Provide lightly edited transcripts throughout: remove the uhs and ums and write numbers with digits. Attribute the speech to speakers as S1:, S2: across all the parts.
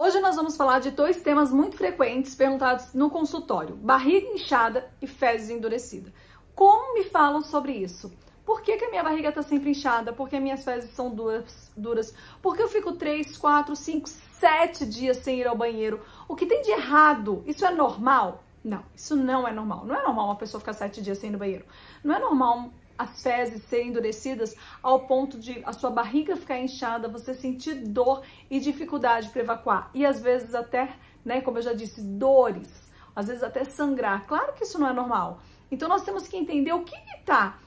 S1: Hoje nós vamos falar de dois temas muito frequentes perguntados no consultório: barriga inchada e fezes endurecidas. Como me falam sobre isso? Por que a minha barriga está sempre inchada? Por que minhas fezes são duras? Por que eu fico 3, 4, 5, 7 dias sem ir ao banheiro? O que tem de errado? Isso é normal? Não, isso não é normal. Não é normal uma pessoa ficar 7 dias sem ir no banheiro. Não é normal as fezes serem endurecidas ao ponto de a sua barriga ficar inchada, você sentir dor e dificuldade para evacuar. E às vezes até, né, como eu já disse, dores. Às vezes até sangrar. Claro que isso não é normal. Então nós temos que entender o que está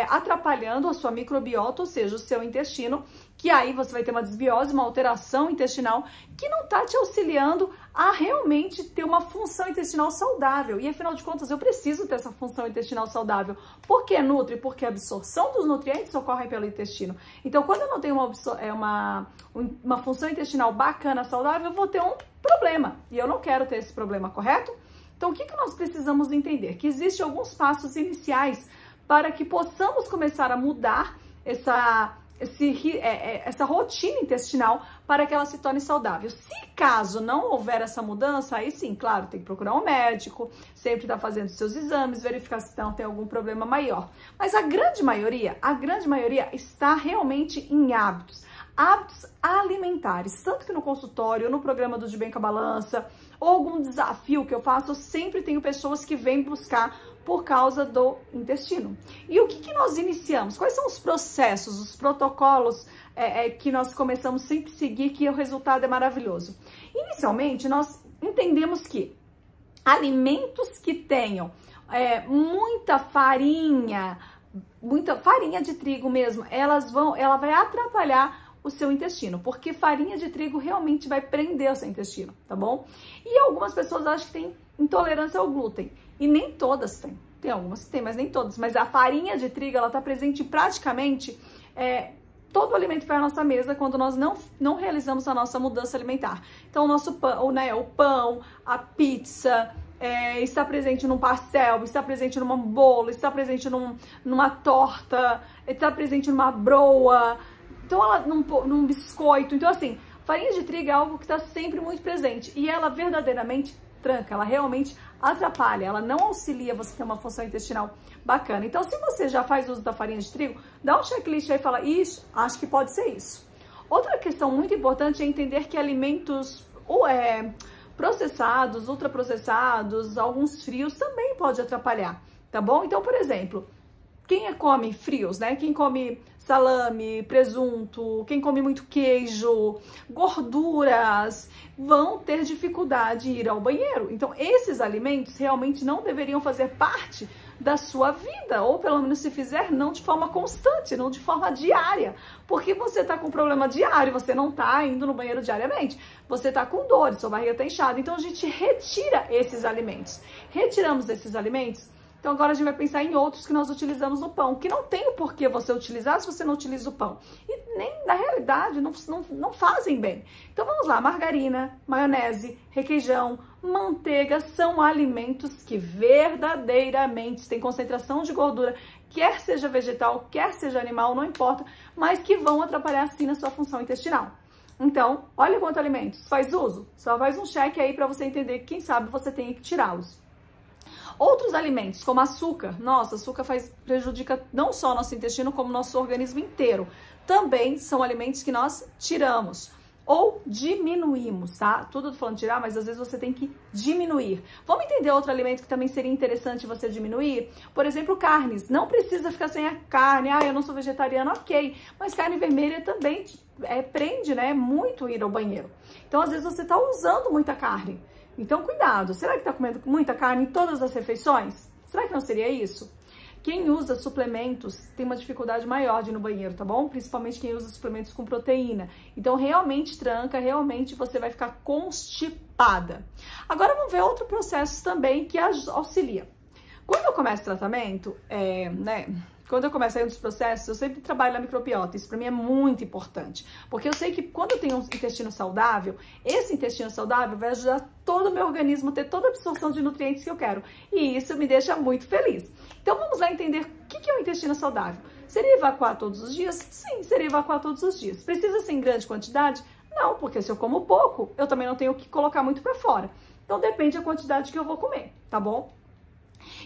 S1: atrapalhando a sua microbiota, ou seja, o seu intestino, que aí você vai ter uma desbiose, uma alteração intestinal, que não está te auxiliando a realmente ter uma função intestinal saudável. E afinal de contas, eu preciso ter essa função intestinal saudável. Por que nutre? Porque a absorção dos nutrientes ocorre pelo intestino. Então, quando eu não tenho uma função intestinal bacana, saudável, eu vou ter um problema. E eu não quero ter esse problema, correto? Então, o que nós precisamos entender? Que existem alguns passos iniciais para que possamos começar a mudar essa rotina intestinal para que ela se torne saudável. Se caso não houver essa mudança, aí sim, claro, tem que procurar um médico, sempre estar fazendo seus exames, verificar se não tem algum problema maior. Mas a grande maioria está realmente em hábitos alimentares, tanto que no consultório, no programa do De Bem com a Balança, ou algum desafio que eu faço, eu sempre tenho pessoas que vêm buscar por causa do intestino. E o que nós iniciamos? Quais são os processos, os protocolos que nós começamos sempre a seguir, que o resultado é maravilhoso? Inicialmente, nós entendemos que alimentos que tenham muita farinha de trigo mesmo, ela vai atrapalhar o seu intestino, porque farinha de trigo realmente vai prender o seu intestino, tá bom? E algumas pessoas acham que tem intolerância ao glúten, e nem todas têm. Tem algumas que têm, mas nem todas. Mas a farinha de trigo, ela tá presente em praticamente todo o alimento que vai à nossa mesa quando nós não realizamos a nossa mudança alimentar. Então, o nosso pão, o pão, a pizza, está presente num pastel, está presente num bolo, está presente numa torta, está presente numa broa, então num biscoito. Então, assim, farinha de trigo é algo que está sempre muito presente e ela verdadeiramente tranca, ela realmente atrapalha, ela não auxilia você ter uma função intestinal bacana. Então, se você já faz uso da farinha de trigo, dá um checklist aí e fala: ixi, acho que pode ser isso. Outra questão muito importante é entender que alimentos processados, ultraprocessados, alguns frios também pode atrapalhar, tá bom? Então, por exemplo, quem come frios, né? Quem come salame, presunto, quem come muito queijo, gorduras, vão ter dificuldade em ir ao banheiro. Então, esses alimentos realmente não deveriam fazer parte da sua vida, ou pelo menos se fizer, não de forma constante, não de forma diária, porque você tá com problema diário, você não tá indo no banheiro diariamente, você tá com dores, sua barriga tá inchada, então a gente retira esses alimentos. Retiramos esses alimentos, então agora a gente vai pensar em outros que nós utilizamos no pão, que não tem o porquê você utilizar se você não utiliza o pão. E nem, na realidade, não fazem bem. Então vamos lá: margarina, maionese, requeijão, manteiga são alimentos que verdadeiramente têm concentração de gordura, quer seja vegetal, quer seja animal, não importa, mas que vão atrapalhar sim na sua função intestinal. Então, olha quantos alimentos faz uso. Só faz um check aí para você entender que, quem sabe, você tem que tirá-los. Outros alimentos, como açúcar, açúcar prejudica não só nosso intestino, como nosso organismo inteiro. Também são alimentos que nós tiramos ou diminuímos, tá? Tudo eu tô falando tirar, mas às vezes você tem que diminuir. Vamos entender outro alimento que também seria interessante você diminuir? Por exemplo, carnes. Não precisa ficar sem a carne. Eu não sou vegetariana, ok. Mas carne vermelha também prende, né, muito ir ao banheiro. Então, às vezes você tá usando muita carne. Então, cuidado. Será que está comendo muita carne em todas as refeições? Será que não seria isso? Quem usa suplementos tem uma dificuldade maior de ir no banheiro, tá bom? Principalmente quem usa suplementos com proteína. Então, realmente tranca, realmente você vai ficar constipada. Agora, vamos ver outro processo também que auxilia. Quando eu começo o tratamento, quando eu começo aí um dos processos, eu sempre trabalho na microbiota. Isso para mim é muito importante. Porque eu sei que quando eu tenho um intestino saudável, esse intestino saudável vai ajudar todo o meu organismo a ter toda a absorção de nutrientes que eu quero. E isso me deixa muito feliz. Então vamos lá entender o que é um intestino saudável. Seria evacuar todos os dias? Sim, seria evacuar todos os dias. Precisa ser em grande quantidade? Não, porque se eu como pouco, eu também não tenho que colocar muito para fora. Então depende da quantidade que eu vou comer, tá bom?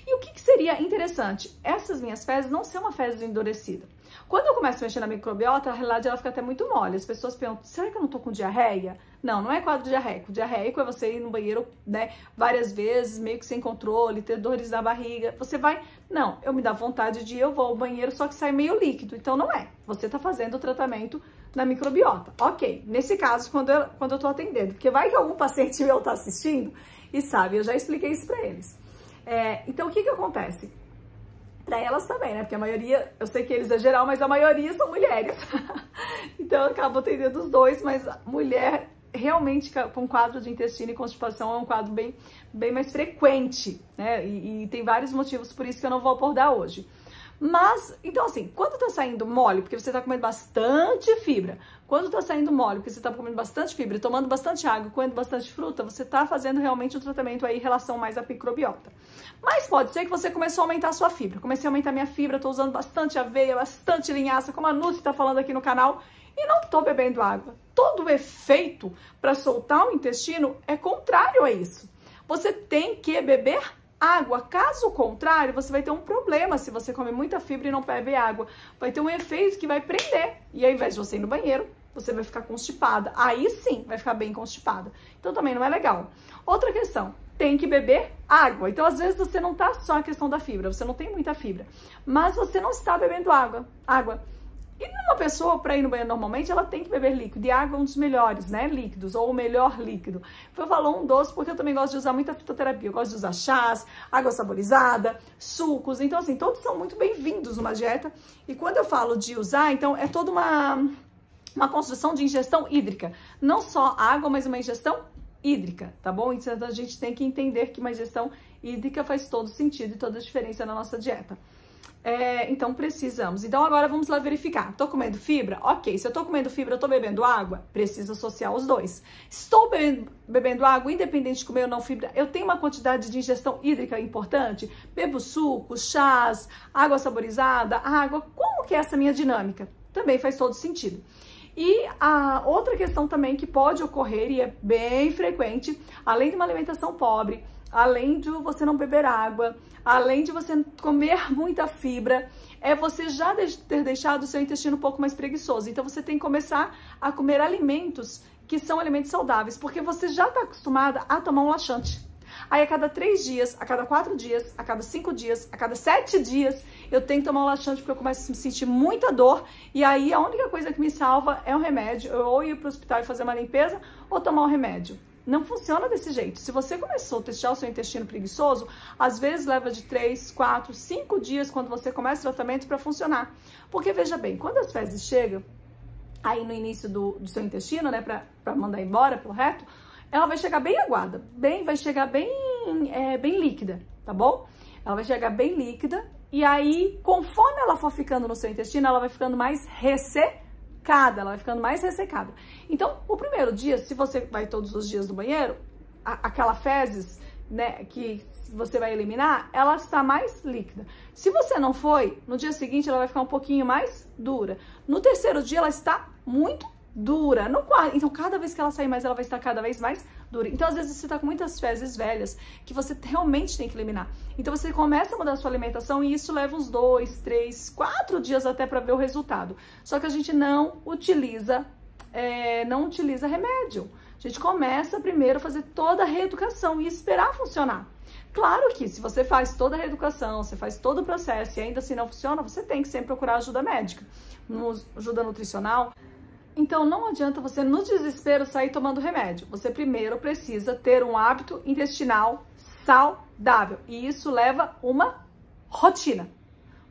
S1: E o que seria interessante? Essas minhas fezes não ser uma fezes endurecida. Quando eu começo a mexer na microbiota, a realidade ela fica até muito mole. As pessoas perguntam, será que eu não tô com diarreia? Não, não é quadro diarreico. Diarreico é você ir no banheiro, né, várias vezes, meio que sem controle, ter dores na barriga. Você vai, não, eu me dá vontade de ir, eu vou ao banheiro, só que sai meio líquido. Então não é. Você tá fazendo o tratamento na microbiota. Ok, nesse caso, quando eu tô atendendo. Porque vai que algum paciente meu tá assistindo e sabe, eu já expliquei isso pra eles. Então, o que acontece? Para elas também, né? Porque a maioria, eu sei que eles é geral, mas a maioria são mulheres. Então, eu acabo atendendo os dois, mas mulher realmente com quadro de intestino e constipação é um quadro bem mais frequente, né? E tem vários motivos por isso que eu não vou abordar hoje. Mas, então assim, quando tá saindo mole, porque você tá comendo bastante fibra, quando tá saindo mole, porque você tá comendo bastante fibra, tomando bastante água, comendo bastante fruta, você tá fazendo realmente um tratamento aí em relação mais à microbiota. Mas pode ser que você começou a aumentar a sua fibra. Comecei a aumentar minha fibra, tô usando bastante aveia, bastante linhaça, como a Nutri tá falando aqui no canal, e não tô bebendo água. Todo o efeito para soltar o intestino é contrário a isso. Você tem que beber água. Caso contrário, você vai ter um problema se você come muita fibra e não bebe água. Vai ter um efeito que vai prender. E ao invés de você ir no banheiro, você vai ficar constipada. Aí sim, vai ficar bem constipada. Então também não é legal. Outra questão, tem que beber água. Então às vezes você não tá só a questão da fibra, você não tem muita fibra, mas você não está bebendo água. E uma pessoa, para ir no banheiro normalmente, ela tem que beber líquido. E água é um dos melhores, né? Líquidos, ou o melhor líquido. Eu falo um doce porque eu também gosto de usar muita fitoterapia. Eu gosto de usar chás, água saborizada, sucos. Então, assim, todos são muito bem-vindos numa dieta. E quando eu falo de usar, então, é toda uma construção de ingestão hídrica. Não só água, mas uma ingestão hídrica, tá bom? Então, a gente tem que entender que uma ingestão hídrica faz todo sentido e toda a diferença na nossa dieta. Então precisamos. Então agora vamos lá verificar. Tô comendo fibra? Ok. Se eu tô comendo fibra, eu tô bebendo água? Preciso associar os dois. Estou bebendo água, independente de comer ou não fibra, eu tenho uma quantidade de ingestão hídrica importante? Bebo suco, chás, água saborizada, água. Como que é essa minha dinâmica? Também faz todo sentido. E a outra questão também que pode ocorrer e é bem frequente, além de uma alimentação pobre, além de você não beber água, além de você comer muita fibra, é você já ter deixado o seu intestino um pouco mais preguiçoso. Então você tem que começar a comer alimentos que são alimentos saudáveis, porque você já está acostumada a tomar um laxante. Aí a cada 3 dias, a cada 4 dias, a cada 5 dias, a cada 7 dias, eu tenho que tomar um laxante porque eu começo a sentir muita dor. E aí a única coisa que me salva é um remédio, eu ou ir para o hospital e fazer uma limpeza ou tomar um remédio. Não funciona desse jeito. Se você começou a testar o seu intestino preguiçoso, às vezes leva de 3, 4, 5 dias quando você começa o tratamento para funcionar. Porque veja bem, quando as fezes chegam aí no início do seu intestino, né, para mandar embora pro reto, ela vai chegar bem aguada, vai chegar bem líquida, tá bom? Ela vai chegar bem líquida e aí, conforme ela for ficando no seu intestino, ela vai ficando mais ressecada, ela vai ficando mais ressecada. Então, o primeiro dia, se você vai todos os dias no banheiro, aquela fezes, né, que você vai eliminar, ela está mais líquida. Se você não foi, no dia seguinte ela vai ficar um pouquinho mais dura. No terceiro dia ela está muito dura. No quarto, então cada vez que ela sair mais, ela vai estar cada vez mais dura. Então às vezes você está com muitas fezes velhas que você realmente tem que eliminar. Então você começa a mudar a sua alimentação e isso leva uns 2, 3, 4 dias até para ver o resultado. Só que a gente não utiliza remédio. A gente começa primeiro a fazer toda a reeducação e esperar funcionar. Claro que se você faz toda a reeducação, você faz todo o processo e ainda assim não funciona, você tem que sempre procurar ajuda médica, ajuda nutricional. Então não adianta você no desespero sair tomando remédio. Você primeiro precisa ter um hábito intestinal saudável e isso leva uma rotina.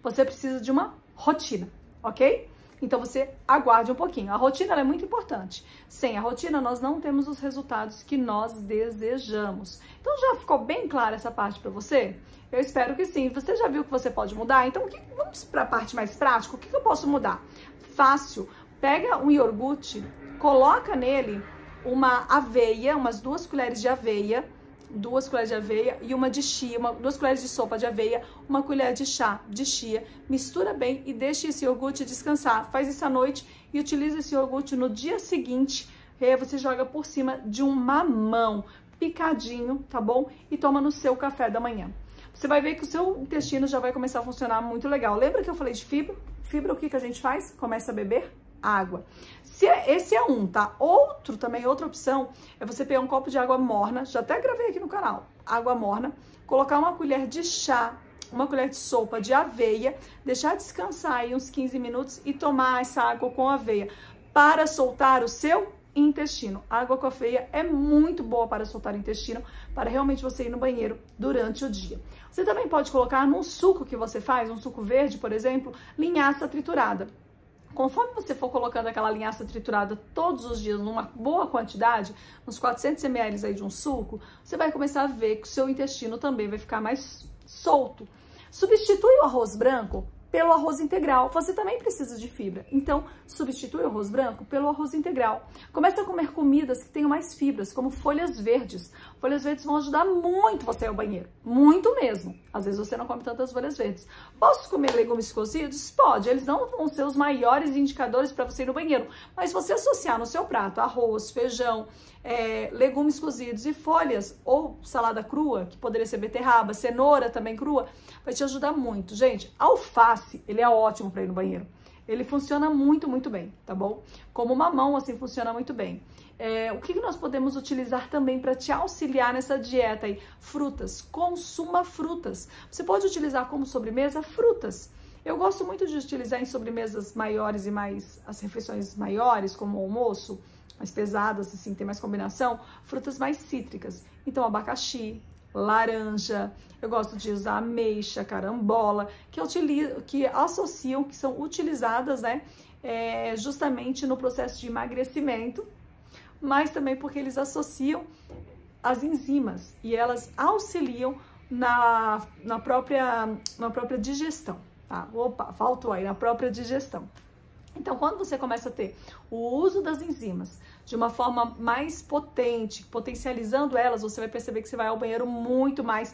S1: Você precisa de uma rotina, ok? Então você aguarde um pouquinho. A rotina ela é muito importante. Sem a rotina nós não temos os resultados que nós desejamos. Então já ficou bem clara essa parte para você? Eu espero que sim. Você já viu que você pode mudar? Então vamos para a parte mais prática. O que eu posso mudar? Fácil. Pega um iogurte, coloca nele uma aveia, umas 2 colheres de aveia, 2 colheres de aveia e uma de chia, 2 colheres de sopa de aveia, uma colher de chá de chia, mistura bem e deixa esse iogurte descansar. Faz isso à noite e utiliza esse iogurte no dia seguinte E aí você joga por cima de um mamão picadinho, tá bom? E toma no seu café da manhã. Você vai ver que o seu intestino já vai começar a funcionar muito legal. Lembra que eu falei de fibra? Fibra, o que a gente faz? Começa a beber água. Esse é um, tá? Outra opção, é você pegar um copo de água morna, já até gravei aqui no canal, água morna, colocar uma colher de chá, uma colher de sopa de aveia, deixar descansar aí uns 15 minutos e tomar essa água com aveia para soltar o seu intestino. A água com aveia é muito boa para soltar o intestino, para realmente você ir no banheiro durante o dia. Você também pode colocar num suco que você faz, um suco verde, por exemplo, linhaça triturada. Conforme você for colocando aquela linhaça triturada todos os dias, numa boa quantidade, uns 400 ml aí de um suco, você vai começar a ver que o seu intestino também vai ficar mais solto. Substitui o arroz branco pelo arroz integral. Você também precisa de fibra, então substitui o arroz branco pelo arroz integral. Comece a comer comidas que tenham mais fibras, como folhas verdes. Folhas verdes vão ajudar muito você ao banheiro, muito mesmo. Às vezes você não come tantas folhas verdes. Posso comer legumes cozidos? Pode, eles não vão ser os maiores indicadores para você ir no banheiro, mas você associar no seu prato arroz, feijão, legumes cozidos e folhas ou salada crua, que poderia ser beterraba, cenoura também crua, vai te ajudar muito. Gente, alface, ele é ótimo para ir no banheiro. Ele funciona muito, muito bem, tá bom? Como mamão, assim, funciona muito bem. O que nós podemos utilizar também para te auxiliar nessa dieta aí? Frutas. Consuma frutas. Você pode utilizar como sobremesa frutas. Eu gosto muito de utilizar em sobremesas maiores e as refeições maiores, como o almoço, mais pesadas, assim, tem mais combinação, frutas mais cítricas. Então, abacaxi, laranja, eu gosto de usar ameixa, carambola, que associam, que são utilizadas, né, justamente no processo de emagrecimento, mas também porque eles associam as enzimas e elas auxiliam na própria digestão, tá? Opa, faltou aí, na própria digestão. Então, quando você começa a ter o uso das enzimas de uma forma mais potente, potencializando elas, você vai perceber que você vai ao banheiro muito mais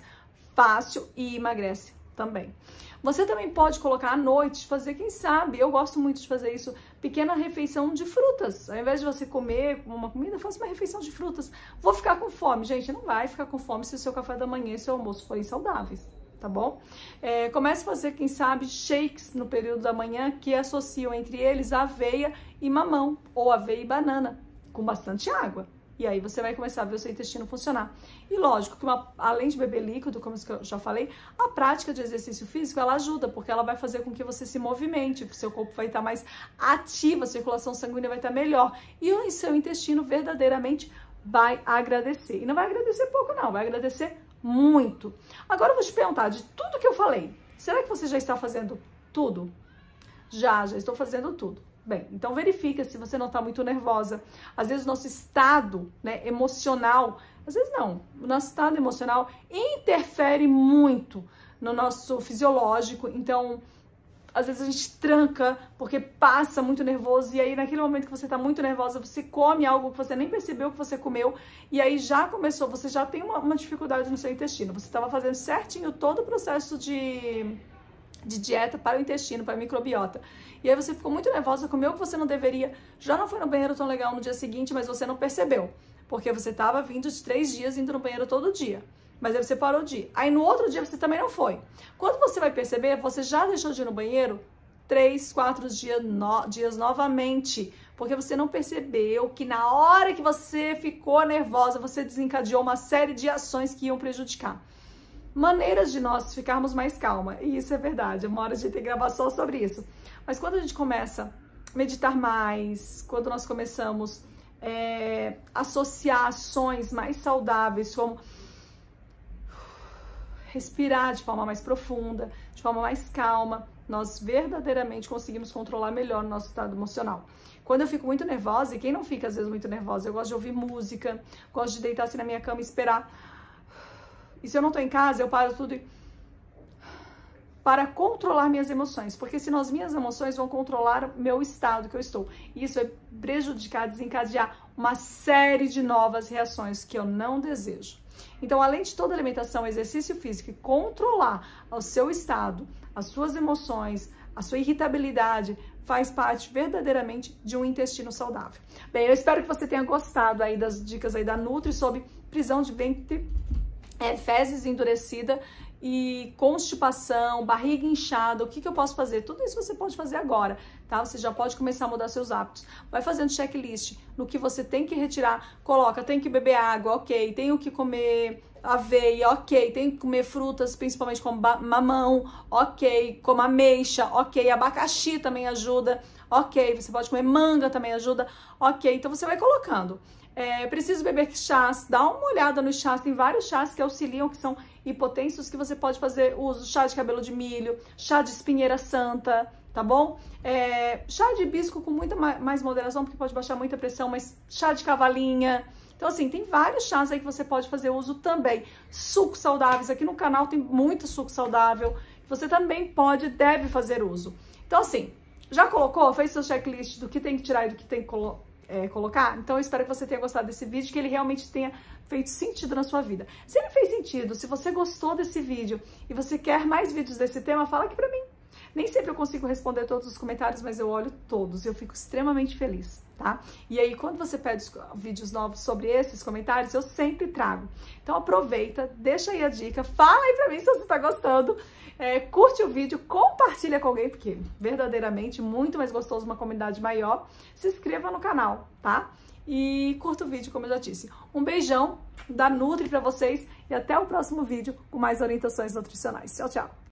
S1: fácil e emagrece também. Você também pode colocar à noite, fazer, quem sabe, eu gosto muito de fazer isso, pequena refeição de frutas. Ao invés de você comer uma comida, faça uma refeição de frutas. Vou ficar com fome. Gente, não vai ficar com fome se o seu café da manhã e seu almoço forem saudáveis. Tá bom? Comece a fazer, quem sabe, shakes no período da manhã que associam entre eles aveia e mamão, ou aveia e banana, com bastante água. E aí você vai começar a ver o seu intestino funcionar. E lógico que além de beber líquido, como eu já falei, a prática de exercício físico, ela ajuda, porque ela vai fazer com que você se movimente, o seu corpo vai estar mais ativo, a circulação sanguínea vai estar melhor. E o seu intestino verdadeiramente vai agradecer. E não vai agradecer pouco não, vai agradecer muito. Agora eu vou te perguntar, de tudo que eu falei, será que você já está fazendo tudo? Já estou fazendo tudo. Bem, então verifica se você não está muito nervosa. Às vezes o nosso estado, né, emocional, às vezes não, o nosso estado emocional interfere muito no nosso fisiológico, então às vezes a gente tranca porque passa muito nervoso e aí naquele momento que você está muito nervosa, você come algo que você nem percebeu que você comeu e aí já começou, você já tem uma dificuldade no seu intestino. Você estava fazendo certinho todo o processo de dieta para o intestino, para a microbiota. E aí você ficou muito nervosa, comeu o que você não deveria, já não foi no banheiro tão legal no dia seguinte, mas você não percebeu, porque você estava vindo de 3 dias indo no banheiro todo dia. Mas aí você parou de ir. Aí no outro dia você também não foi. Quando você vai perceber, você já deixou de ir no banheiro 3, 4 dias novamente, porque você não percebeu que na hora que você ficou nervosa, você desencadeou uma série de ações que iam prejudicar. Maneiras de nós ficarmos mais calma, e isso é verdade, é uma hora de ter gravar só sobre isso. Mas quando a gente começa a meditar mais, quando nós começamos a associar ações mais saudáveis, como respirar de forma mais profunda, de forma mais calma, nós verdadeiramente conseguimos controlar melhor o nosso estado emocional. Quando eu fico muito nervosa, e quem não fica às vezes muito nervosa, eu gosto de ouvir música, gosto de deitar assim na minha cama e esperar. E se eu não tô em casa, eu paro tudo para controlar minhas emoções, porque senão as minhas emoções vão controlar o meu estado que eu estou. E isso vai prejudicar, desencadear uma série de novas reações que eu não desejo. Então, além de toda alimentação, exercício físico e controlar o seu estado, as suas emoções, a sua irritabilidade, faz parte verdadeiramente de um intestino saudável. Bem, eu espero que você tenha gostado aí das dicas aí da Nutri sobre prisão de ventre, fezes endurecida e constipação, barriga inchada. O que eu posso fazer? Tudo isso você pode fazer agora, tá? Você já pode começar a mudar seus hábitos. Vai fazendo checklist no que você tem que retirar. Coloca, tem que beber água, ok. Tenho que comer aveia, ok. Tenho que comer frutas, principalmente como mamão, ok. Como ameixa, ok. Abacaxi também ajuda, ok. Você pode comer manga, também ajuda, ok. Então você vai colocando. Preciso beber chás, dá uma olhada nos chás, tem vários chás que auxiliam, que são hipotensos, que você pode fazer uso, chá de cabelo de milho, chá de espinheira santa, tá bom? Chá de hibisco com muita mais moderação, porque pode baixar muita pressão, mas chá de cavalinha. Então, assim, tem vários chás aí que você pode fazer uso também. Sucos saudáveis, aqui no canal tem muito suco saudável, que você também deve fazer uso. Então, assim, já colocou? Fez seu checklist do que tem que tirar e do que tem que colocar? Então eu espero que você tenha gostado desse vídeo, que ele realmente tenha feito sentido na sua vida. Se ele fez sentido, se você gostou desse vídeo e você quer mais vídeos desse tema, fala aqui pra mim. Nem sempre eu consigo responder todos os comentários, mas eu olho todos e eu fico extremamente feliz, tá? E aí, quando você pede vídeos novos sobre esses comentários, eu sempre trago. Então aproveita, deixa aí a dica, fala aí pra mim se você tá gostando, curte o vídeo, compartilha com alguém, porque verdadeiramente muito mais gostoso, uma comunidade maior. Se inscreva no canal, tá? E curta o vídeo, como eu já disse. Um beijão da Nutri pra vocês e até o próximo vídeo com mais orientações nutricionais. Tchau, tchau!